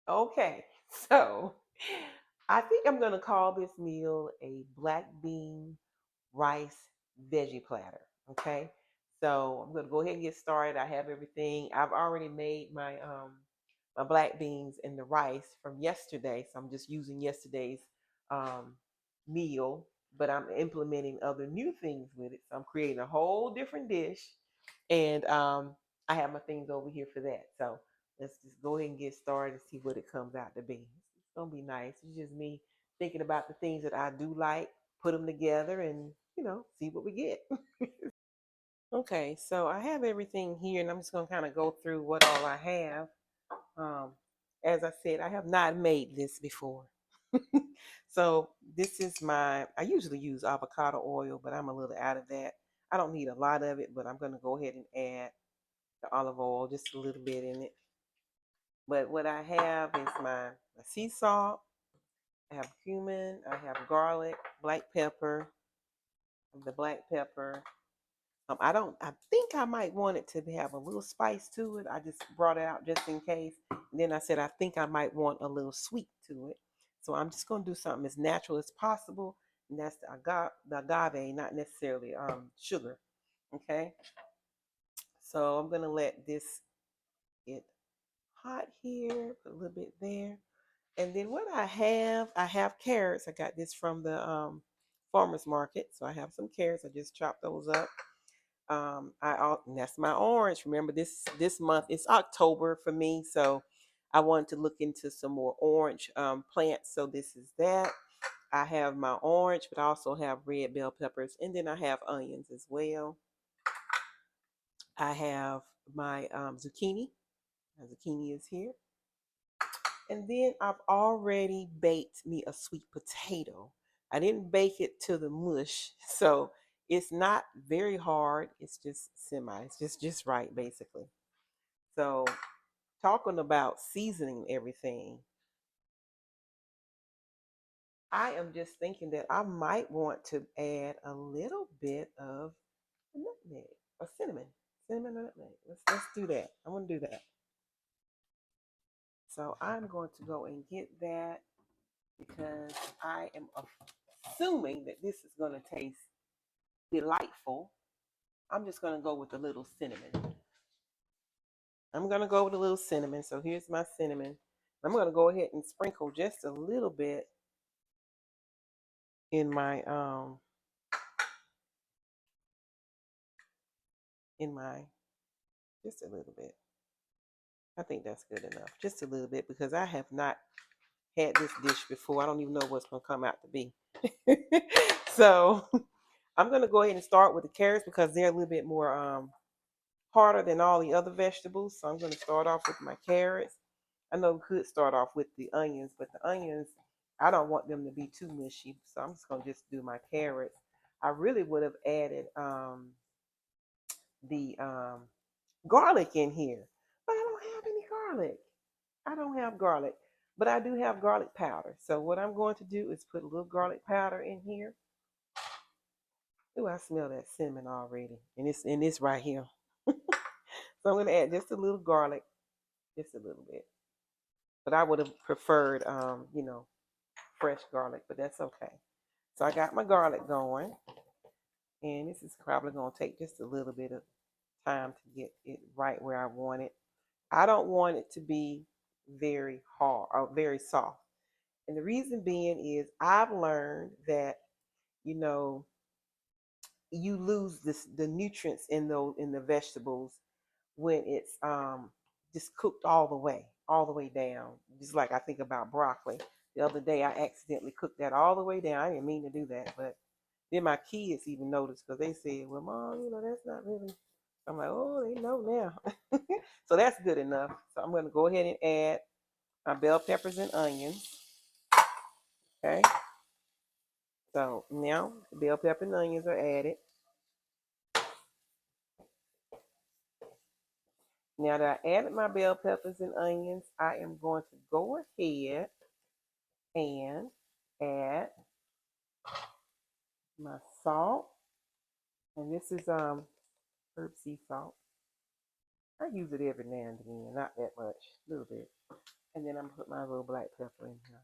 Okay, so I think I'm gonna call this meal a black bean rice veggie platter. Okay, so I'm gonna go ahead and get started. I have everything. I've already made my black beans and the rice from yesterday, so I'm just using yesterday's um meal, but I'm implementing other new things with it. So I'm creating a whole different dish, and I have my things over here for that. So let's just go ahead and get started and see what it comes out to be. It's gonna be nice. It's just me thinking about the things that I do like, put them together, and see what we get. Okay, so I have everything here, and I'm just gonna kind of go through what all I have. Um, as I said, I have not made this before. So this is I usually use avocado oil, but I'm a little out of that. I don't need a lot of it, but I'm gonna go ahead and add the olive oil, just a little bit in it. But what I have is my sea salt. I have cumin. I have garlic, black pepper, the black pepper. I don't. I think I might want it to have a little spice to it. I just brought it out just in case. And then I said I think I might want a little sweet to it. So I'm just gonna do something as natural as possible, and that's the agave, not necessarily sugar. Okay. So I'm gonna let this get hot here. Put a little bit there. And then what I have carrots. I got this from the farmer's market. So I have some carrots. I just chopped those up. And that's my orange. Remember this month it's October for me, so I wanted to look into some more orange plants. So this is that. I have my orange, but I also have red bell peppers, and then I have onions as well. I have my zucchini. My zucchini is here. And then I've already baked me a sweet potato. I didn't bake it to the mush, so it's not very hard. It's just semi. It's just right basically. So talking about seasoning everything, I am just thinking that I might want to add a little bit of nutmeg or cinnamon or nutmeg. Let's do that. I want to do that. So I'm going to go and get that because I am assuming that this is going to taste delightful. I'm just going to go with a little cinnamon. I'm going to go with a little cinnamon. So here's my cinnamon. I'm going to go ahead and sprinkle just a little bit in my just a little bit. I think that's good enough. Just a little bit because I have not had this dish before. I don't even know what's going to come out to be. So I'm going to go ahead and start with the carrots because they're a little bit more harder than all the other vegetables. So I'm going to start off with my carrots. I know we could start off with the onions, but the onions, I don't want them to be too mushy. So I'm just going to just do my carrots. I really would have added the garlic in here, but I don't have any garlic. I don't have garlic, but I do have garlic powder. So what I'm going to do is put a little garlic powder in here. Ooh, I smell that cinnamon already, and it's right here. So I'm going to add just a little garlic, just a little bit. But I would have preferred, fresh garlic, but that's okay. So I got my garlic going, and this is probably going to take just a little bit of time to get it right where I want it. I don't want it to be very hard or very soft. And the reason being is I've learned that, you know, you lose the nutrients in the vegetables when it's just cooked all the way down. Just like I think about broccoli. The other day I accidentally cooked that all the way down. I didn't mean to do that, but then my kids even noticed because they said, "Well, Mom, that's not really." I'm like, "Oh, they know now." So that's good enough. So I'm going to go ahead and add my bell peppers and onions. Okay. So now the bell pepper and onions are added. Now that I added my bell peppers and onions, I am going to go ahead and add my salt. And this is herb sea salt. I use it every now and again, not that much, a little bit. And then I'm gonna put my little black pepper in here.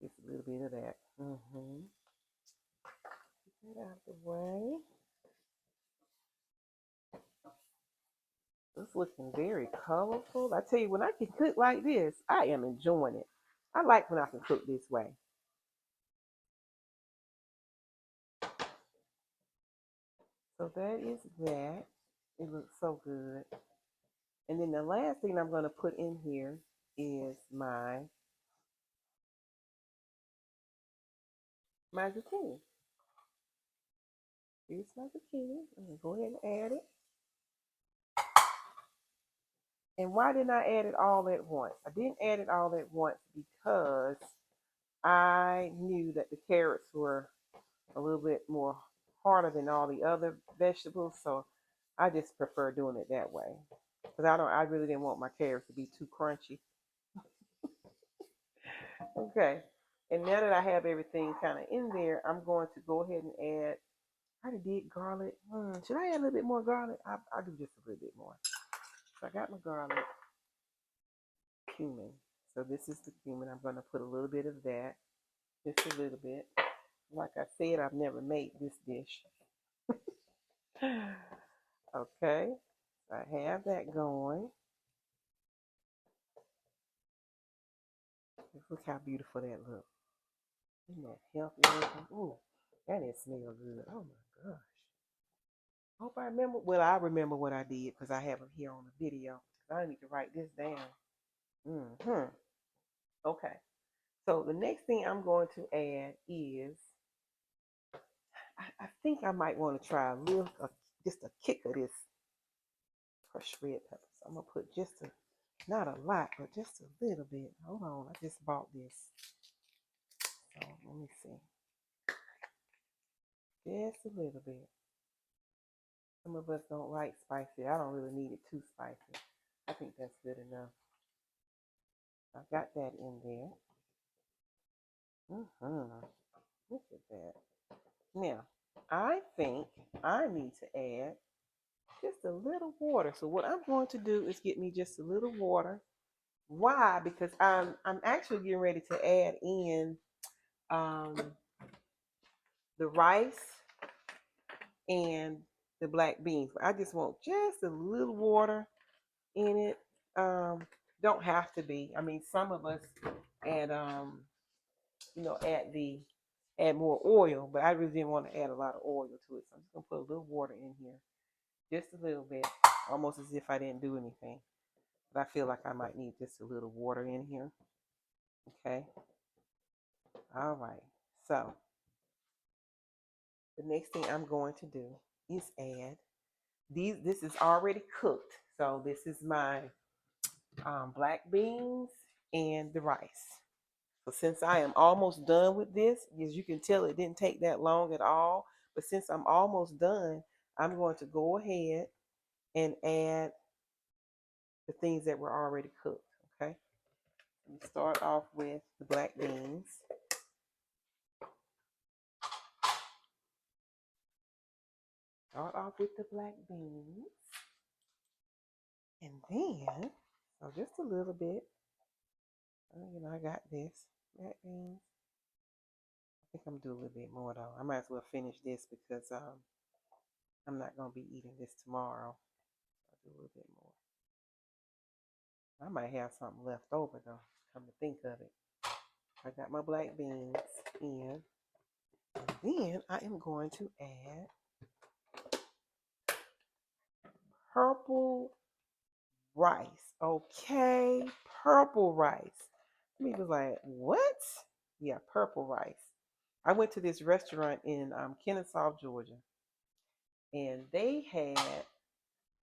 Just a little bit of that. Get out the way. It's looking very colorful. I tell you, when I can cook like this, I am enjoying it. I like when I can cook this way. So that is that. It looks so good. And then the last thing I'm going to put in here is my zucchini. Here's my zucchini. I'm going to go ahead and add it. And why didn't I add it all at once? I didn't add it all at once because I knew that the carrots were a little bit more harder than all the other vegetables, so I just prefer doing it that way. Because I really didn't want my carrots to be too crunchy. Okay. And now that I have everything kind of in there, I'm going to go ahead and add. I already did garlic. Should I add a little bit more garlic? I'll do just a little bit more. So I got my garlic, cumin. So this is the cumin. I'm going to put a little bit of that, just a little bit. Like I said, I've never made this dish. Okay, so I have that going. Look how beautiful that looks. Isn't that healthy looking? Ooh, that is smell good. Oh my gosh. Hope I remember. Well, I remember what I did because I have it here on the video. I need to write this down. Okay. So the next thing I'm going to add is, I think I might want to try just a kick of this crushed red pepper. So I'm gonna put just not a lot, but just a little bit. Hold on, I just bought this. So let me see. Just a little bit. Some of us don't like spicy. I don't really need it too spicy. I think that's good enough. I got that in there. Look at that. Now, I think I need to add just a little water. So what I'm going to do is get me just a little water. Why? Because I'm actually getting ready to add in um, the rice and the black beans. I just want just a little water in it. Don't have to be. I mean, some of us add add more oil, but I really didn't want to add a lot of oil to it. So I'm just gonna put a little water in here, just a little bit, almost as if I didn't do anything. But I feel like I might need just a little water in here. Okay. All right. So the next thing I'm going to do is add these. This is already cooked. So this is my black beans and the rice. So since I am almost done with this, as you can tell, it didn't take that long at all. But since I'm almost done, I'm going to go ahead and add the things that were already cooked. Okay. Let me start off with the black beans. Start off with the black beans. And then, so just a little bit. I got this. Black beans. I think I'm gonna do a little bit more though. I might as well finish this because I'm not gonna be eating this tomorrow. I'll do a little bit more. I might have something left over though, come to think of it. I got my black beans in. And then I am going to add purple rice. Okay, purple rice. Me was like, what? Yeah, purple rice. I went to this restaurant in Kennesaw, Georgia, and they had.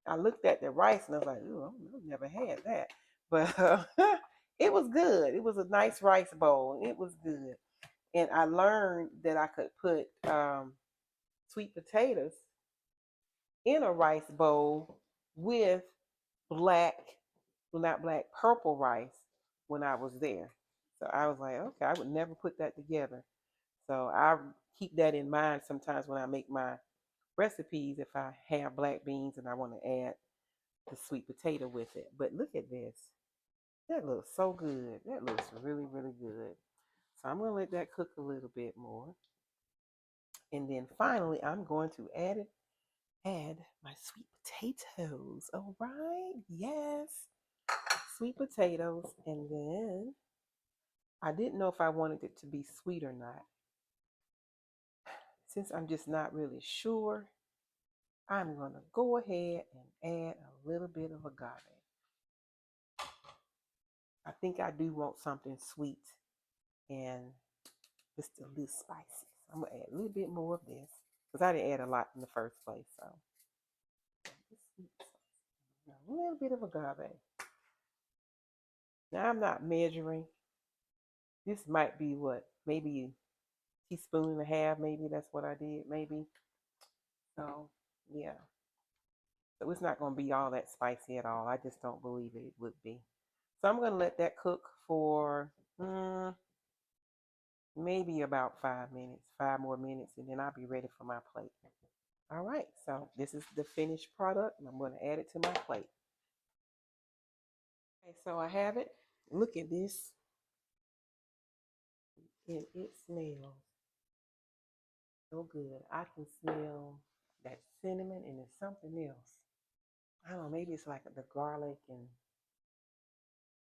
I looked at the rice and I was like, "Ooh, I've never had that," but it was good. It was a nice rice bowl. It was good, and I learned that I could put sweet potatoes in a rice bowl with black, well, not black, purple rice when I was there. So I was like, okay, I would never put that together. So I keep that in mind sometimes when I make my recipes if I have black beans and I want to add the sweet potato with it. But look at this. That looks so good. That looks really, really good. So I'm gonna let that cook a little bit more. And then finally I'm going to add my sweet potatoes. All right. Yes. Sweet potatoes. And then I didn't know if I wanted it to be sweet or not. Since I'm just not really sure, I'm going to go ahead and add a little bit of agave. I think I do want something sweet and just a little spicy. So I'm going to add a little bit more of this because I didn't add a lot in the first place. So a little bit of agave. Now I'm not measuring. This might be what, maybe a teaspoon and a half, maybe that's what I did, maybe. So yeah. So it's not going to be all that spicy at all. I just don't believe it would be. So I'm going to let that cook for maybe about 5 minutes, 5 more minutes, and then I'll be ready for my plate. All right, so this is the finished product, and I'm going to add it to my plate. Okay, so I have it. Look at this, and it smells so good. I can smell that cinnamon, and it's something else. I don't know, maybe it's like the garlic and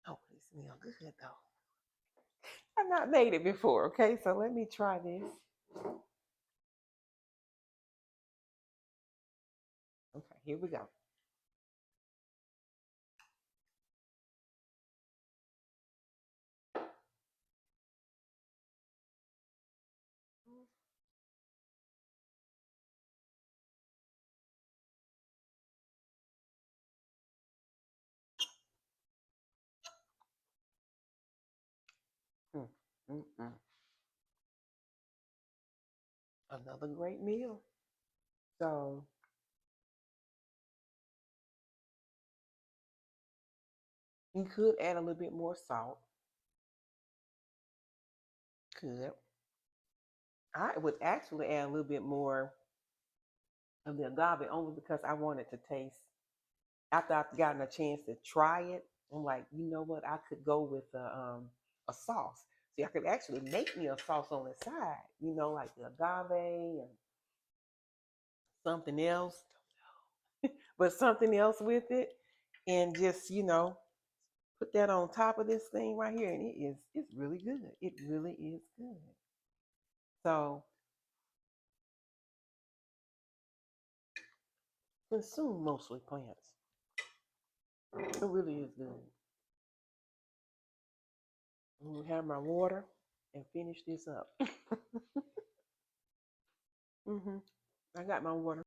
oh, it smells good though. I've not made it before, okay? So let me try this. Okay, here we go. Mm, mm, mm. Another great meal. So you could add a little bit more salt. Could. I would actually add a little bit more of the agave only because I wanted to taste. After I've gotten a chance to try it, I'm like, you know what? I could go with a sauce. See, I could actually make me a sauce on the side, like the agave and something else, but something else with it, and just put that on top of this thing right here, and it's really good. It really is good. So consume mostly plants. It really is good. I'm gonna have my water and finish this up. I got my water.